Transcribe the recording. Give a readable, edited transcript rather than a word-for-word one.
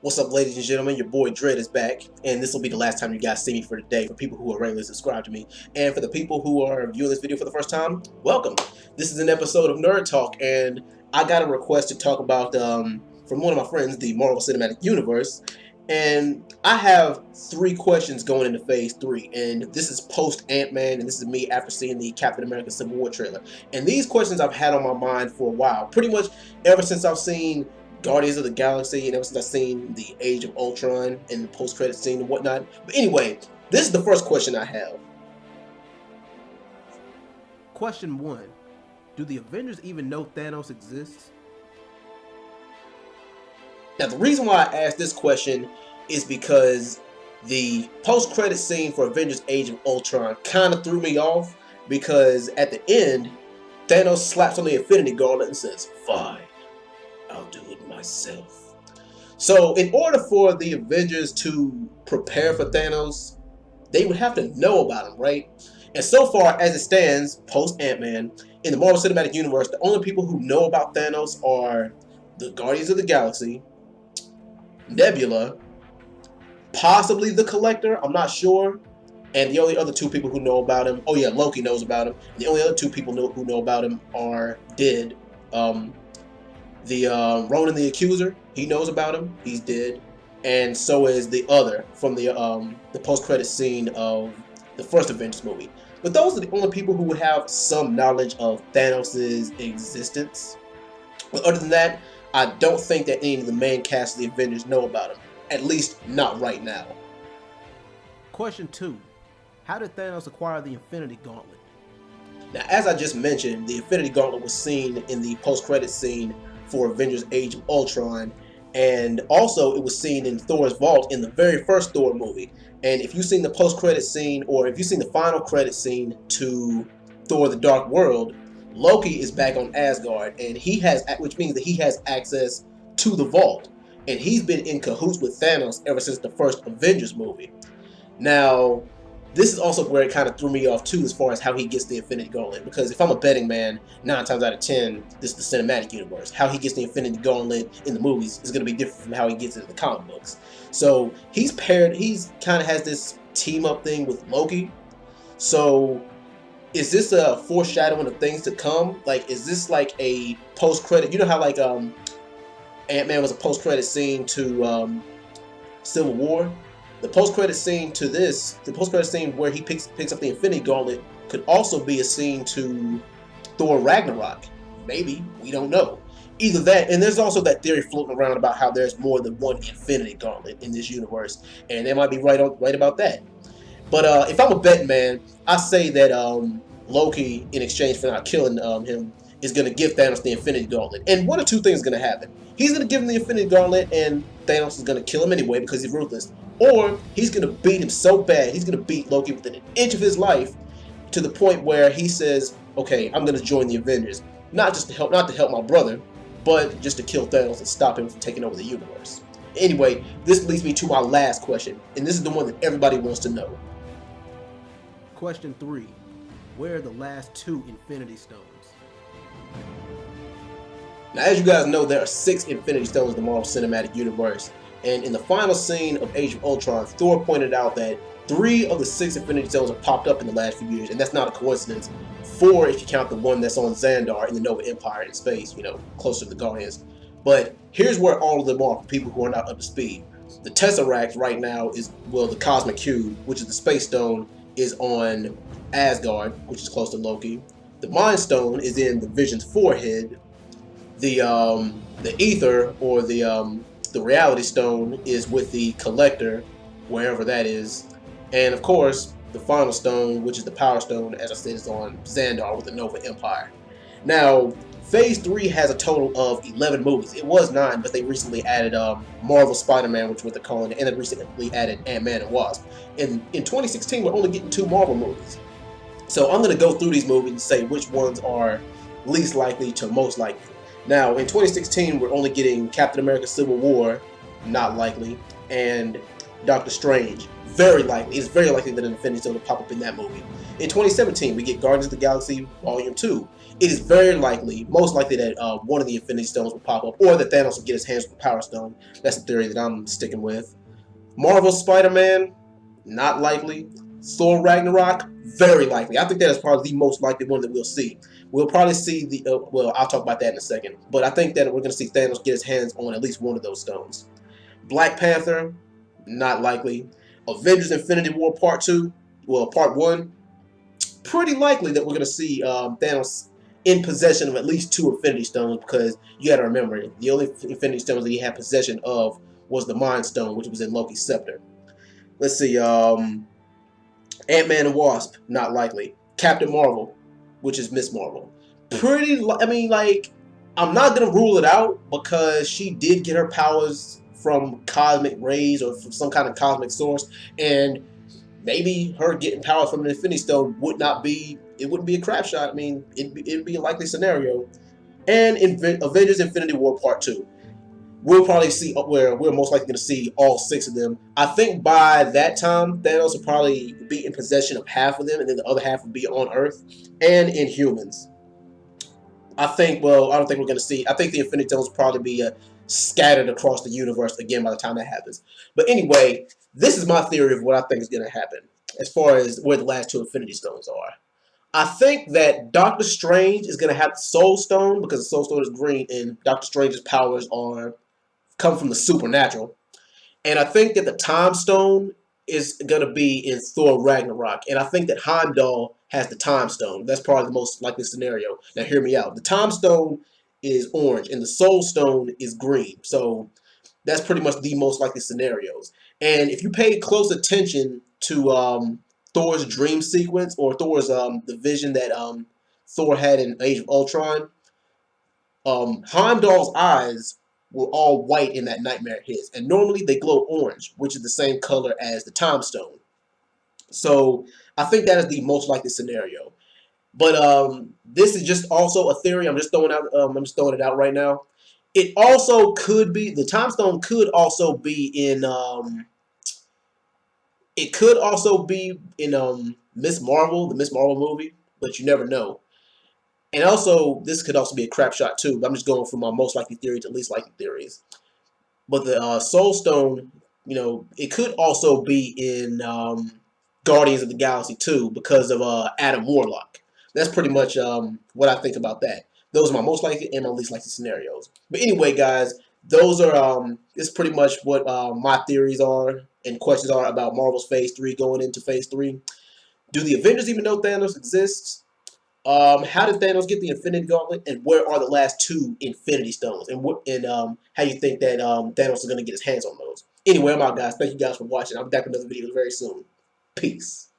What's up, ladies and gentlemen? Your boy Dread is back, and this will be the last time you guys see me for today. For people who are regularly subscribed to me, and for the people who are viewing this video for the first time, welcome. This is an episode of Nerd Talk, and I got a request to talk about from one of my friends, the Marvel Cinematic Universe, and I have 3 questions going into Phase 3, and this is post Ant-Man, and this is me after seeing the Captain America Civil War trailer. And these questions I've had on my mind for a while, pretty much ever since I've seen Guardians of the Galaxy, and ever since I've seen the Age of Ultron and the post-credit scene and whatnot. But anyway, this is the first question I have. Question 1. Do the Avengers even know Thanos exists? Now, the reason why I asked this question is because the post-credit scene for Avengers Age of Ultron kind of threw me off, because at the end, Thanos slaps on the Infinity Gauntlet and says, "Fine, I'll do it myself." So in order for the Avengers to prepare for Thanos, they would have to know about him, right? And so far as it stands, post Ant-Man, in the Marvel Cinematic Universe, the only people who know about Thanos are the Guardians of the Galaxy, Nebula, possibly the Collector, I'm not sure, and the only other 2 people who know about him, oh yeah, Loki knows about him. The only other 2 people who know about him are dead. Ronan the Accuser, he knows about him. He's dead, and so is the other from the post-credit scene of the first Avengers movie. But those are the only people who would have some knowledge of Thanos' existence. But other than that, I don't think that any of the main cast of the Avengers know about him. At least not right now. Question 2. How did Thanos acquire the Infinity Gauntlet? Now, as I just mentioned, the Infinity Gauntlet was seen in the post-credit scene for Avengers Age of Ultron, and also it was seen in Thor's vault in the very first Thor movie. And if you've seen the post-credit scene, or if you've seen the final credit scene to Thor: The Dark World, Loki is back on Asgard, and which means that he has access to the vault, and he's been in cahoots with Thanos ever since the first Avengers movie. Now, this is also where it kind of threw me off too, as far as how he gets the Infinity Gauntlet. Because if I'm a betting man, 9 times out of 10, this is the cinematic universe. How he gets the Infinity Gauntlet in the movies is going to be different from how he gets it in the comic books. So he's kind of has this team up thing with Loki. So is this a foreshadowing of things to come? Like, is this like a post-credit? You know how like Ant-Man was a post-credit scene to Civil War? The post-credit scene to this, the post-credit scene where he picks up the Infinity Gauntlet, could also be a scene to Thor Ragnarok. Maybe, we don't know. Either that, and there's also that theory floating around about how there's more than one Infinity Gauntlet in this universe, and they might be right about that. But if I'm a betting man, I say that Loki, in exchange for not killing him, is going to give Thanos the Infinity Gauntlet. And one of 2 things is going to happen. He's going to give him the Infinity Gauntlet, and Thanos is going to kill him anyway because he's ruthless. Or he's going to beat him so bad, he's going to beat Loki within an inch of his life, to the point where he says, "Okay, I'm going to join the Avengers, not to help my brother, but just to kill Thanos and stop him from taking over the universe." Anyway, this leads me to my last question, and this is the one that everybody wants to know. Question 3. Where are the last 2 Infinity Stones? Now, as you guys know, there are 6 Infinity Stones in the Marvel Cinematic Universe, and in the final scene of Age of Ultron, Thor pointed out that 3 of the 6 Infinity Stones have popped up in the last few years, and that's not a coincidence. 4 if you count the one that's on Xandar in the Nova Empire in space, closer to the Guardians. But here's where all of them are for people who are not up to speed. The Tesseract right now is, well, the Cosmic Cube, which is the Space Stone, is on Asgard, which is close to Loki. The Mind Stone is in the Vision's forehead. The Ether, or the Reality Stone, is with the Collector, wherever that is. And of course, the final stone, which is the Power Stone, as I said, is on Xandar with the Nova Empire. Now, Phase 3 has a total of 11 movies. It was 9, but they recently added Marvel Spider-Man, which is what they're calling it, and they recently added Ant-Man and Wasp. In 2016, we're only getting 2 Marvel movies. So I'm going to go through these movies and say which ones are least likely to most likely. Now, in 2016, we're only getting Captain America Civil War, not likely, and Doctor Strange. Very likely. It's very likely that an Infinity Stone will pop up in that movie. In 2017, we get Guardians of the Galaxy Volume 2. It is very likely, most likely, that one of the Infinity Stones will pop up, or that Thanos will get his hands on the Power Stone. That's the theory that I'm sticking with. Marvel Spider-Man, not likely. Thor Ragnarok, very likely. I think that is probably the most likely one that we'll see. We'll probably see the, well, I'll talk about that in a second. But I think that we're going to see Thanos get his hands on at least one of those stones. Black Panther, not likely. Avengers Infinity War Part 2, well, Part 1, pretty likely that we're going to see Thanos in possession of at least 2 Infinity Stones, because you got to remember, the only Infinity Stones that he had possession of was the Mind Stone, which was in Loki's scepter. Let's see, Ant-Man and Wasp, not likely. Captain Marvel, which is Miss Marvel. I mean, like, I'm not going to rule it out because she did get her powers from cosmic rays or from some kind of cosmic source, and maybe her getting power from an Infinity Stone wouldn't be a crap shot. I mean, it'd be a likely scenario. And in Avengers Infinity War Part 2, we'll probably see where we're most likely going to see all 6 of them. I think by that time, Thanos will probably be in possession of half of them, and then the other half will be on Earth and in humans. I think, well, I don't think we're going to see. I think the Infinity Stones will probably be scattered across the universe again by the time that happens. But anyway, this is my theory of what I think is going to happen as far as where the last 2 Infinity Stones are. I think that Doctor Strange is going to have the Soul Stone because the Soul Stone is green, and Doctor Strange's powers come from the supernatural. And I think that the Time Stone is going to be in Thor Ragnarok. And I think that Heimdall has the Time Stone. That's probably the most likely scenario. Now, hear me out. The Time Stone is orange, and the Soul Stone is green. So that's pretty much the most likely scenarios. And if you pay close attention to Thor's dream sequence, or Thor's the vision that Thor had in Age of Ultron, Heimdall's eyes were all white in that nightmare of his, and normally they glow orange, which is the same color as the Time Stone. So I think that is the most likely scenario. But this is just also a theory. I'm just throwing out. I'm just throwing it out right now. It also could be the Time Stone could also be in. It could also be in Miss Marvel, the Miss Marvel movie, but you never know. And also, this could also be a crap shot too. But I'm just going from my most likely theory to least likely theories. But the Soul Stone, it could also be in Guardians of the Galaxy too because of Adam Warlock. That's pretty much what I think about that. Those are my most likely and my least likely scenarios. But anyway, guys, those are this is pretty much what my theories are and questions are about Marvel's Phase 3 going into Phase 3. Do the Avengers even know Thanos exists? How did Thanos get the Infinity Gauntlet, and where are the last 2 Infinity Stones, and how you think that Thanos is going to get his hands on those? Anyway, I'm out, guys. Thank you guys for watching. I'll be back with another video very soon. Peace.